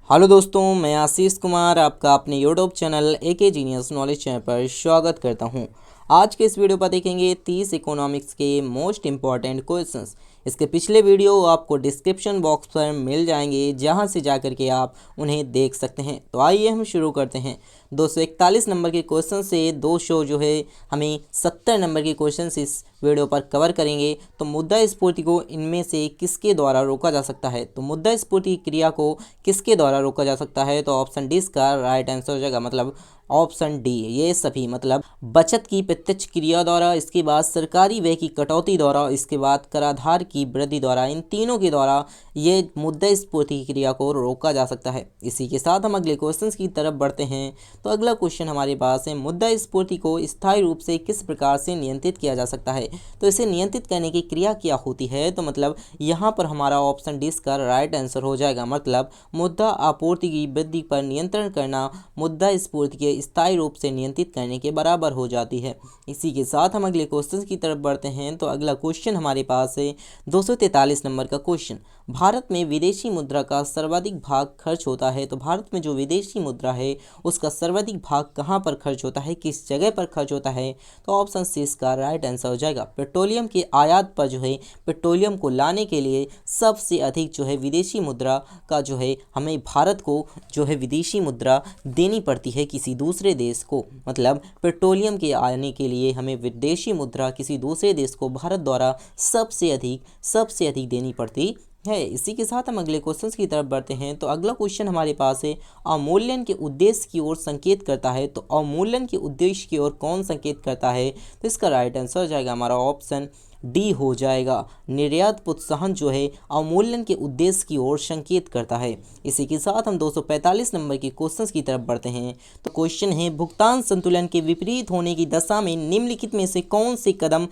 Hello दोस्तों, मैं आशीष कुमार आपका अपने YouTube channel AK genius knowledge channel पर स्वागत करता हूं। आज के इस वीडियो पर देखेंगे 30 इकोनॉमिक्स के मोस्ट इम्पॉर्टेंट क्वेश्चंस। इसके पिछले वीडियो आपको डिस्क्रिप्शन बॉक्स पर मिल जाएंगे, जहां से जाकर के आप उन्हें देख सकते हैं। तो आइए हम शुरू करते हैं। 241 नंबर के क्वेश्चन से 200 जो है हमें 70 नंबर के क्वेश्चन इस वीडियो पर कवर करेंगे। तो मुद्रा स्फूर्ति को इनमें से किसके द्वारा रोका जा सकता है? तो मुद्रा स्फूर्ति क्रिया को किसके द्वारा रोका जा सकता है? तो ऑप्शन डी इसका राइट आंसर हो जाएगा, मतलब ऑप्शन डी। ये सभी मतलब बचत की प्रत्यक्ष क्रिया द्वारा, इसके बाद सरकारी व्यय की कटौती द्वारा, इसके बाद कराधार की वृद्धि द्वारा, इन तीनों के द्वारा ये मुद्रा स्फूर्ति क्रिया को रोका जा सकता है। इसी के साथ हम अगले क्वेश्चन की तरफ बढ़ते हैं। तो अगला क्वेश्चन हमारे पास है, मुद्रा स्फूर्ति को स्थायी रूप से किस प्रकार से नियंत्रित किया जा सकता है? तो इसे नियंत्रित करने की क्रिया क्या होती है? तो मतलब यहाँ पर हमारा ऑप्शन डी का राइट आंसर हो जाएगा, मतलब मुद्रा आपूर्ति की वृद्धि पर नियंत्रण करना मुद्रा स्फूर्ति के स्थायी रूप से नियंत्रित करने के बराबर हो जाती है। इसी के साथ हम अगले क्वेश्चन की तरफ बढ़ते हैं। तो अगला क्वेश्चन हमारे पास है 243 नंबर का क्वेश्चन, भारत में विदेशी मुद्रा का सर्वाधिक भाग खर्च होता है। तो भारत में जो विदेशी मुद्रा है उसका सर्वाधिक भाग कहाँ पर खर्च होता है, किस जगह पर खर्च होता है? तो ऑप्शन सी इसका राइट आंसर हो जाएगा। पेट्रोलियम के आयात पर जो है, पेट्रोलियम को लाने के लिए सबसे अधिक जो है विदेशी मुद्रा का जो है हमें भारत को जो है विदेशी मुद्रा देनी पड़ती है किसी दूसरे देश को। मतलब पेट्रोलियम के आने के लिए हमें विदेशी मुद्रा किसी दूसरे देश को भारत द्वारा सबसे अधिक देनी पड़ती है। इसी के साथ हम अगले क्वेश्चन की तरफ बढ़ते हैं। तो अगला क्वेश्चन हमारे पास है, अवमूल्यन के उद्देश्य की ओर संकेत करता है। तो अवमूल्यन के उद्देश्य की ओर कौन संकेत करता है? तो इसका राइट आंसर हो जाएगा हमारा ऑप्शन डी हो जाएगा। निर्यात प्रोत्साहन जो है अवमूल्यन के उद्देश्य की ओर संकेत करता है। इसी के साथ हम 245 नंबर के क्वेश्चन की तरफ बढ़ते हैं। तो क्वेश्चन है, भुगतान संतुलन के विपरीत होने की दशा में निम्नलिखित में से कौन से कदम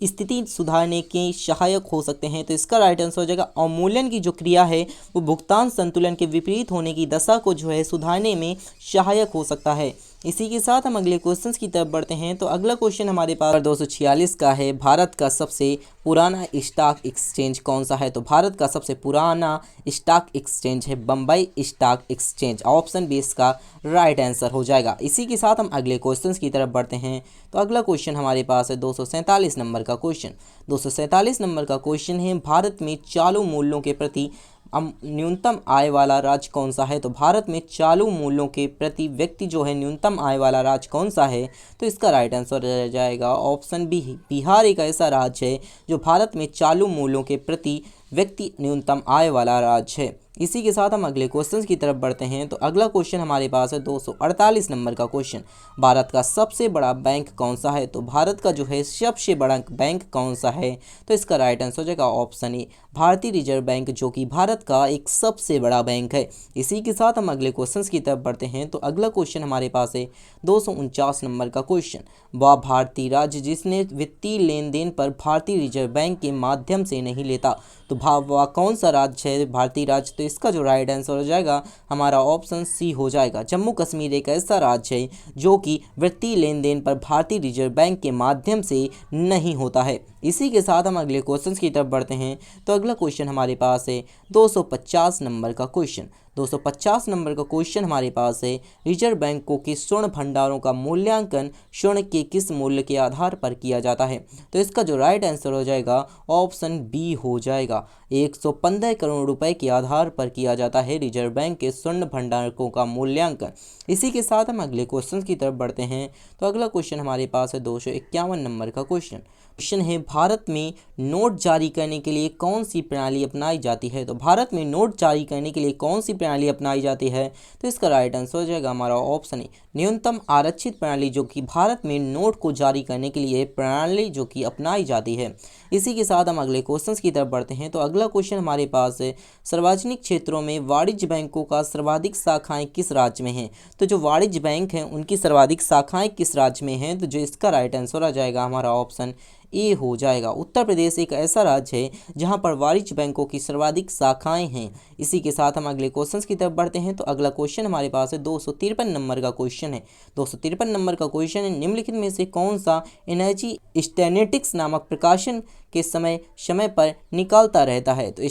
स्थिति सुधारने के सहायक हो सकते हैं? तो इसका राइट आंसर हो जाएगा, अवमूल्यन की जो क्रिया है वो भुगतान संतुलन के विपरीत होने की दशा को जो है सुधारने में सहायक हो सकता है। इसी के साथ हम अगले क्वेश्चंस की तरफ बढ़ते हैं। तो अगला क्वेश्चन हमारे पास 246 का है, भारत का सबसे पुराना स्टॉक एक्सचेंज कौन सा है? तो भारत का सबसे पुराना स्टॉक एक्सचेंज है Bombay stock exchange. Option B इसका राइट आंसर हो जाएगा। इसी के साथ हम अगले क्वेश्चंस की तरफ बढ़ते हैं। तो अगला क्वेश्चन हमारे पास है 247 नंबर का क्वेश्चन। 247 नंबर का क्वेश्चन है, भारत में चालू मूल्यों के प्रति न्यूनतम आय वाला राज्य कौन सा है? तो भारत में चालू मूल्यों के प्रति व्यक्ति जो है न्यूनतम आय वाला राज्य कौन सा है? तो इसका राइट आंसर रह जाएगा ऑप्शन बी। बिहार एक ऐसा राज्य है जो भारत में चालू मूल्यों के प्रति व्यक्ति न्यूनतम आय वाला राज्य है। इसी के साथ हम अगले क्वेश्चन की तरफ बढ़ते हैं। तो अगला क्वेश्चन हमारे पास है 248 नंबर का क्वेश्चन, भारत का सबसे बड़ा बैंक कौन सा है? तो भारत का जो है सबसे बड़ा बैंक कौन सा है? तो इसका राइट आंसर हो जाएगा ऑप्शन ए, भारतीय रिजर्व बैंक, जो कि भारत का एक सबसे बड़ा बैंक है। इसी के साथ हम अगले क्वेश्चन की तरफ बढ़ते हैं। तो अगला क्वेश्चन हमारे पास है 249 नंबर का क्वेश्चन, वह भारतीय राज्य जिसने वित्तीय लेन देन पर भारतीय रिजर्व बैंक के माध्यम से नहीं लेता। तो वह कौन सा राज्य है भारतीय राज्य? तो इसका जो राइट आंसर हो जाएगा हमारा ऑप्शन सी हो जाएगा। जम्मू कश्मीर एक ऐसा राज्य है जो कि वित्तीय लेन देन पर भारतीय रिजर्व बैंक के माध्यम से नहीं होता है। इसी के साथ हम अगले क्वेश्चन की तरफ बढ़ते हैं। तो अगला क्वेश्चन हमारे पास है 250 नंबर का क्वेश्चन। 250 नंबर का क्वेश्चन हमारे पास है, रिजर्व बैंकों के स्वर्ण भंडारों का मूल्यांकन स्वर्ण के किस मूल्य के आधार पर किया जाता है? तो इसका जो राइट आंसर हो जाएगा ऑप्शन बी हो जाएगा, 115 करोड़ रुपए के आधार पर किया जाता है रिजर्व बैंक के स्वर्ण भंडारों का मूल्यांकन। इसी के साथ हम अगले क्वेश्चन की तरफ बढ़ते हैं। तो अगला क्वेश्चन हमारे पास है 251 नंबर का क्वेश्चन है, भारत में नोट जारी करने के लिए कौन सी प्रणाली अपनाई जाती है? तो भारत में नोट जारी करने के लिए कौन सी प्रणाली अपनाई जाती है? तो इसका राइट आंसर हो जाएगा हमारा ऑप्शन ए, न्यूनतम आरक्षित प्रणाली, जो कि भारत में नोट को जारी करने के लिए प्रणाली जो कि अपनाई जाती है। इसी के साथ हम अगले क्वेश्चन की तरफ बढ़ते हैं। तो अगला क्वेश्चन हमारे पास है, सार्वजनिक क्षेत्रों में वाणिज्य बैंकों का सर्वाधिक शाखाएं किस राज्य में हैं? तो जो वाणिज्य बैंक हैं उनकी सर्वाधिक शाखाएं किस राज्य में हैं? तो जो इसका राइट आंसर आ जाएगा हमारा ऑप्शन ए हो जाएगा। उत्तर प्रदेश एक ऐसा राज्य है जहां पर वाणिज्य बैंकों की सर्वाधिक शाखाएं हैं। इसी के साथ हम अगले क्वेश्चन की तरफ बढ़ते हैं। तो अगला क्वेश्चन हमारे पास है 253 नंबर का क्वेश्चन है। 253 नंबर का क्वेश्चन है, निम्नलिखित में से कौन सा एनर्जी स्टैटिस्टिक्स नामक प्रकाशन के समय समय पर निकालता रहता है। तो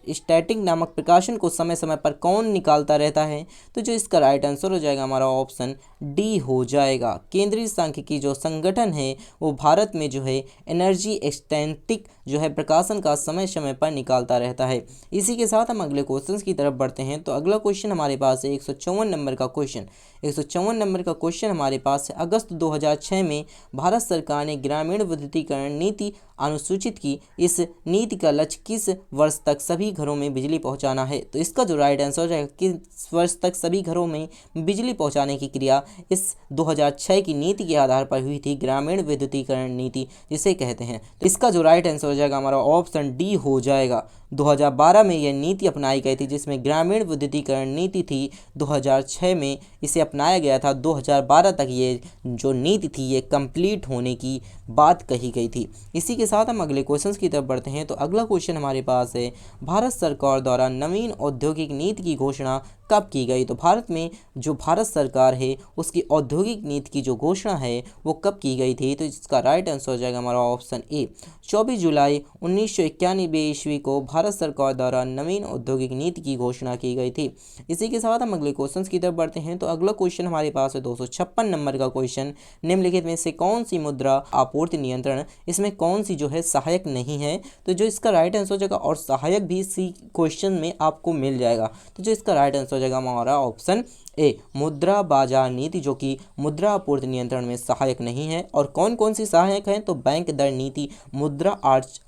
स्टैटिक नामक प्रकाशन को समय समय पर कौन निकालता रहता है। तो जो इसका राइट आंसर हो जाएगा हमारा ऑप्शन डी हो जाएगा। केंद्रीय सांख्यिकी जो संगठन है वो भारत में जो है एनर्जी स्टैटिक जो है प्रकाशन का समय समय पर निकालता रहता है। इसी के साथ हम अगले क्वेश्चन की तरफ बढ़ते हैं। तो अगला क्वेश्चन हमारे पास है 154 नंबर का क्वेश्चन। 154 नंबर का क्वेश्चन हमारे पास है, अगस्त 2006 में भारत सरकार ने ग्रामीण विद्युतीकरण नीति अनुसूचित की। इस नीति का लक्ष्य किस वर्ष तक सभी घरों में बिजली पहुंचाना है। तो इसका जो राइट आंसर हो जाएगा, किस वर्ष तक सभी घरों में बिजली पहुंचाने की क्रिया इस 2006 की नीति के आधार पर हुई थी, ग्रामीण विद्युतीकरण नीति जिसे कहते हैं। तो इसका जो राइट आंसर हो जाएगा हमारा ऑप्शन डी हो जाएगा। 2012 में यह नीति अपनाई गई थी, जिसमें ग्रामीण विद्युतीकरण नीति थी 2006 में इसे अपनाया गया था। 2012 तक ये जो नीति थी ये कंप्लीट होने की बात कही गई थी। इसी के साथ हम अगले क्वेश्चन की तरफ बढ़ते हैं। तो अगला क्वेश्चन हमारे पास है, भारत सरकार द्वारा नवीन औद्योगिक नीति की घोषणा कब की गई। तो भारत में जो भारत सरकार है उसकी औद्योगिक नीति की जो घोषणा है वो कब की गई थी। तो इसका राइट आंसर हो जाएगा हमारा ऑप्शन ए। 24 जुलाई 1991 ईस्वी को भारत सरकार द्वारा नवीन औद्योगिक नीति की घोषणा की गई थी। इसी के साथ हम अगले क्वेश्चन की तरफ बढ़ते हैं। तो अगला क्वेश्चन हमारे पास है 256 नंबर का क्वेश्चन, निम्नलिखित में से कौन सी मुद्रा आपूर्ति नियंत्रण इसमें कौन सी जो है सहायक नहीं है। तो जो इसका राइट आंसर हो जाएगा, और सहायक भी इसी क्वेश्चन में आपको मिल जाएगा। तो जो इसका राइट आंसर हो जाएगा हमारा ऑप्शन ए, मुद्रा बाजार नीति, जो कि मुद्रा आपूर्ति नियंत्रण में सहायक नहीं है। और कौन कौन सी सहायक हैं, तो बैंक दर नीति, मुद्रा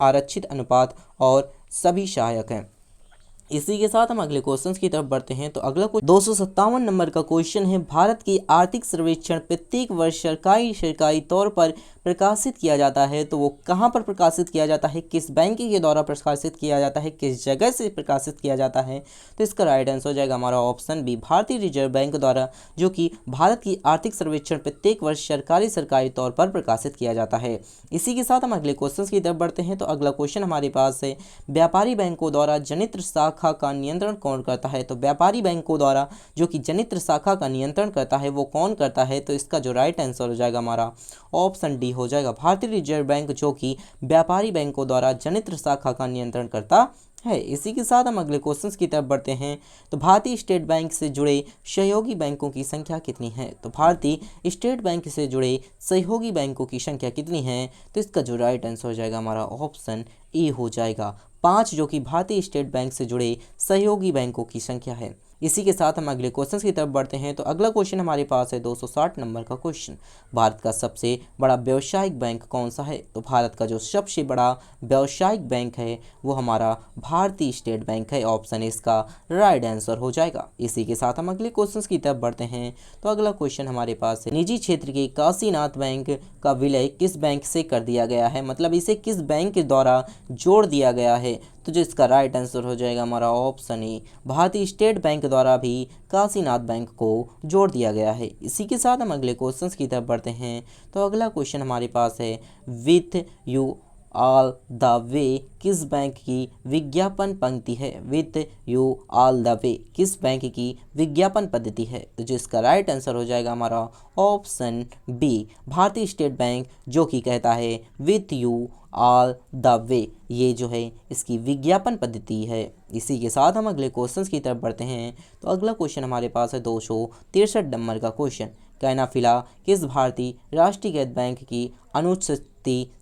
आरक्षित अनुपात और सभी सहायक हैं। इसी के साथ हम अगले क्वेश्चन की तरफ बढ़ते हैं। तो अगला 257 नंबर का क्वेश्चन है, भारत की आर्थिक सर्वेक्षण प्रत्येक वर्ष सरकारी तौर पर प्रकाशित किया जाता है। तो वो कहाँ पर प्रकाशित किया जाता है, किस बैंक के द्वारा प्रकाशित किया जाता है, किस जगह से प्रकाशित किया जाता है। तो इसका राइट आंसर हो जाएगा हमारा ऑप्शन बी, भारतीय रिजर्व बैंक द्वारा, जो कि भारत की आर्थिक सर्वेक्षण प्रत्येक वर्ष सरकारी तौर पर प्रकाशित किया जाता है। इसी के साथ हम अगले क्वेश्चन की तरफ बढ़ते हैं। तो अगला क्वेश्चन हमारे पास है, व्यापारी बैंकों द्वारा जनित्र शाखा का नियंत्रण कौन करता है। तो व्यापारी बैंकों द्वारा जो कि जनित्र शाखा का नियंत्रण करता है वो कौन करता है। तो इसका जो राइट आंसर हो जाएगा हमारा ऑप्शन डी हो जाएगा, भारतीय रिजर्व बैंक, जो कि व्यापारी बैंकों द्वारा जनित्र शाखा का नियंत्रण करता है। इसी के साथ हम अगले क्वेश्चन की तरफ बढ़ते हैं। तो भारतीय स्टेट बैंक से जुड़े सहयोगी बैंकों की संख्या कितनी है। तो भारतीय स्टेट बैंक से जुड़े सहयोगी बैंकों की संख्या कितनी है। तो इसका जो राइट आंसर हो जाएगा हमारा ऑप्शन ए हो जाएगा, 5, जो कि भारतीय स्टेट बैंक से जुड़े सहयोगी बैंकों की संख्या है। इसी के साथ हम अगले क्वेश्चन की तरफ बढ़ते हैं। तो अगला क्वेश्चन हमारे पास है 260 नंबर का क्वेश्चन, भारत का सबसे बड़ा व्यावसायिक बैंक कौन सा है। तो भारत का जो सबसे बड़ा व्यावसायिक बैंक है वो हमारा भारतीय स्टेट बैंक है। ऑप्शन इसका राइट आंसर हो जाएगा। इसी के साथ हम अगले क्वेश्चन की तरफ बढ़ते हैं। तो अगला क्वेश्चन हमारे पास है, निजी क्षेत्र के काशीनाथ बैंक का विलय किस बैंक से कर दिया गया है, मतलब इसे किस बैंक के द्वारा जोड़ दिया गया है। तो जो इसका राइट आंसर हो जाएगा हमारा ऑप्शन ए, भारतीय स्टेट बैंक द्वारा भी काशीनाथ बैंक को जोड़ दिया गया है। इसी के साथ हम अगले क्वेश्चन की तरफ बढ़ते हैं। तो अगला क्वेश्चन हमारे पास है, with you all the way किस बैंक की विज्ञापन पंक्ति है। With you all the way किस बैंक की विज्ञापन पद्धति है। तो जो इसका राइट आंसर हो जाएगा हमारा ऑप्शन बी, भारतीय स्टेट बैंक, जो कि कहता है with you all the way, ये जो है इसकी विज्ञापन पद्धति है। इसी के साथ हम अगले क्वेश्चन की तरफ बढ़ते हैं। तो अगला क्वेश्चन हमारे पास है 263 नंबर का क्वेश्चन, कैनाफिला किस भारतीय राष्ट्रीयकृत बैंक की अनुसूचित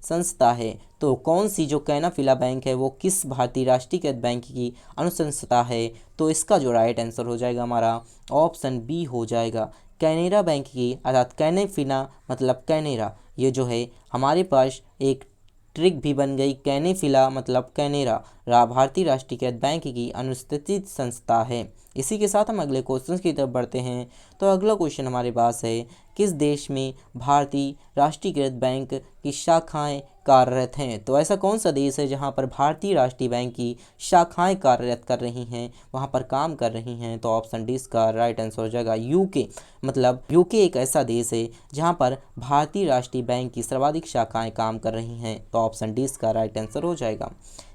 संस्था है। तो कौन सी जो कैनाफिला बैंक है वो किस भारतीय राष्ट्रीयकृत बैंक की अनुसंस्था है। तो इसका जो राइट आंसर हो जाएगा हमारा ऑप्शन बी हो जाएगा, कैनेरा बैंक की, अर्थात कैनेफिला मतलब कैनेरा। ये जो है हमारे पास एक ट्रिक भी बन गई, कैनेफिला मतलब कैनेरा भारतीय राष्ट्रीयकृत बैंक की अनुस्थित संस्था है। इसी के साथ हम अगले क्वेश्चन की तरफ बढ़ते हैं। तो अगला क्वेश्चन हमारे पास है, किस देश में भारतीय राष्ट्रीयकृत बैंक की शाखाएं कार्यरत हैं। तो ऐसा कौन सा देश है जहां पर भारतीय राष्ट्रीय बैंक की शाखाएं कार्यरत कर रही हैं, वहां पर काम कर रही हैं? तो ऑप्शन डी इसका राइट आंसर हो जाएगा यूके। मतलब यूके एक ऐसा देश है जहां पर भारतीय राष्ट्रीय बैंक की सर्वाधिक शाखाएं काम कर रही हैं। तो ऑप्शन डी इसका राइट आंसर हो जाएगा।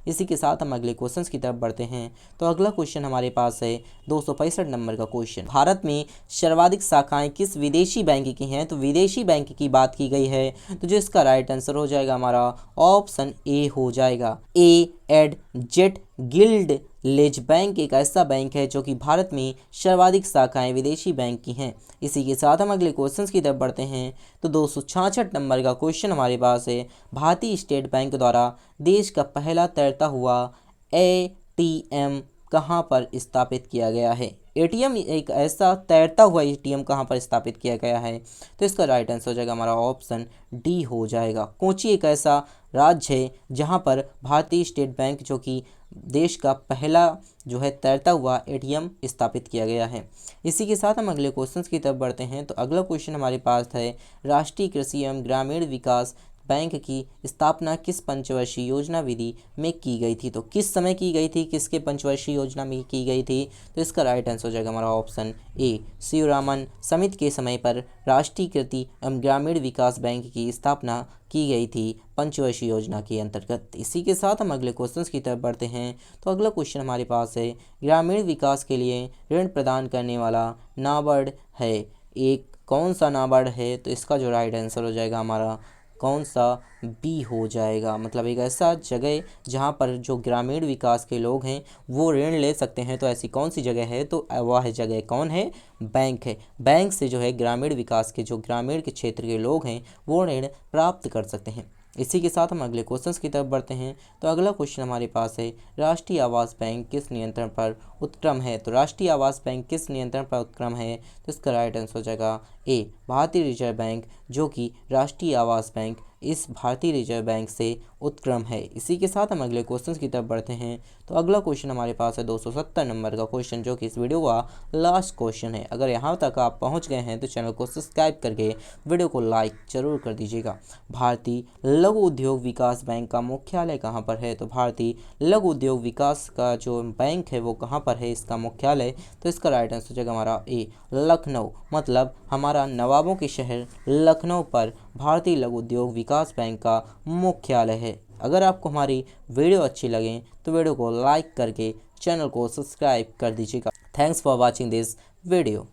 इसी के साथ हम अगले क्वेश्चंस की तरफ बढ़ते हैं। तो अगला क्वेश्चन हमारे पास है 265 नंबर का क्वेश्चन। भारत में सर्वाधिक शाखाएं किस विदेशी बैंक की हैं? तो विदेशी बैंक की बात की गई है, तो जो इसका राइट आंसर हो जाएगा हमारा ऑप्शन ए हो जाएगा। ए एड जेट गिल्ड लेज बैंक एक ऐसा बैंक है जो कि भारत में सर्वाधिक शाखाएं विदेशी बैंक की हैं। इसी के साथ हम अगले क्वेश्चंस की तरफ बढ़ते हैं। तो 266 नंबर का क्वेश्चन हमारे पास है। भारतीय स्टेट बैंक द्वारा देश का पहला तैरता हुआ एटीएम कहाँ पर स्थापित किया गया है? एटीएम एक ऐसा तैरता हुआ एटीएम कहाँ पर स्थापित किया गया है? तो इसका राइट आंसर हो जाएगा हमारा ऑप्शन डी हो जाएगा। कोची एक ऐसा राज्य है जहाँ पर भारतीय स्टेट बैंक जो कि देश का पहला जो है तैरता हुआ एटीएम स्थापित किया गया है। इसी के साथ हम अगले क्वेश्चंस की तरफ बढ़ते हैं। तो अगला क्वेश्चन हमारे पास है, राष्ट्रीय कृषि एवं ग्रामीण विकास बैंक की स्थापना किस पंचवर्षीय योजना विधि में की गई थी? तो किस समय की गई थी, किसके पंचवर्षीय योजना में की गई थी? तो इसका राइट आंसर हो जाएगा हमारा ऑप्शन ए। शिवरामन समिति के समय पर राष्ट्रीय कृषि एवं ग्रामीण विकास बैंक की स्थापना की गई थी पंचवर्षीय योजना के अंतर्गत। इसी के साथ हम अगले क्वेश्चंस की तरफ बढ़ते हैं। तो अगला क्वेश्चन हमारे पास है, ग्रामीण विकास के लिए ऋण प्रदान करने वाला नाबार्ड है, एक कौन सा नाबार्ड है? तो इसका जो राइट आंसर हो जाएगा हमारा कौन सा बी हो जाएगा। मतलब एक ऐसा जगह जहाँ पर जो ग्रामीण विकास के लोग हैं वो ऋण ले सकते हैं। तो ऐसी कौन सी जगह है? तो वह जगह कौन है? बैंक है। बैंक से जो है ग्रामीण विकास के जो ग्रामीण के क्षेत्र के लोग हैं वो ऋण प्राप्त कर सकते हैं। इसी के साथ हम अगले क्वेश्चंस की तरफ बढ़ते हैं। तो अगला क्वेश्चन हमारे पास है, राष्ट्रीय आवास बैंक किस नियंत्रण पर उत्क्रम है? तो राष्ट्रीय आवास बैंक किस नियंत्रण पर उत्क्रम है? तो इसका राइट आंसर हो जाएगा ए, भारतीय रिजर्व बैंक, जो कि राष्ट्रीय आवास बैंक इस भारतीय रिजर्व बैंक से उत्क्रम है। इसी के साथ हम अगले क्वेश्चंस की तरफ बढ़ते हैं। तो अगला क्वेश्चन हमारे पास है 270 नंबर का क्वेश्चन, जो कि इस वीडियो का लास्ट क्वेश्चन है। अगर यहाँ तक आप पहुँच गए हैं तो चैनल को सब्सक्राइब करके वीडियो को लाइक जरूर कर दीजिएगा। भारतीय लघु उद्योग विकास बैंक का मुख्यालय कहाँ पर है? तो भारतीय लघु उद्योग विकास का जो बैंक है वो कहाँ पर है इसका मुख्यालय? तो इसका राइट आंसर हो जाएगा हमारा ए, लखनऊ। मतलब हमारा नवाबों के शहर लखनऊ पर भारतीय लघु उद्योग विकास बैंक का मुख्यालय है। अगर आपको हमारी वीडियो अच्छी लगे तो वीडियो को लाइक करके चैनल को सब्सक्राइब कर दीजिएगा। Thanks for watching this video.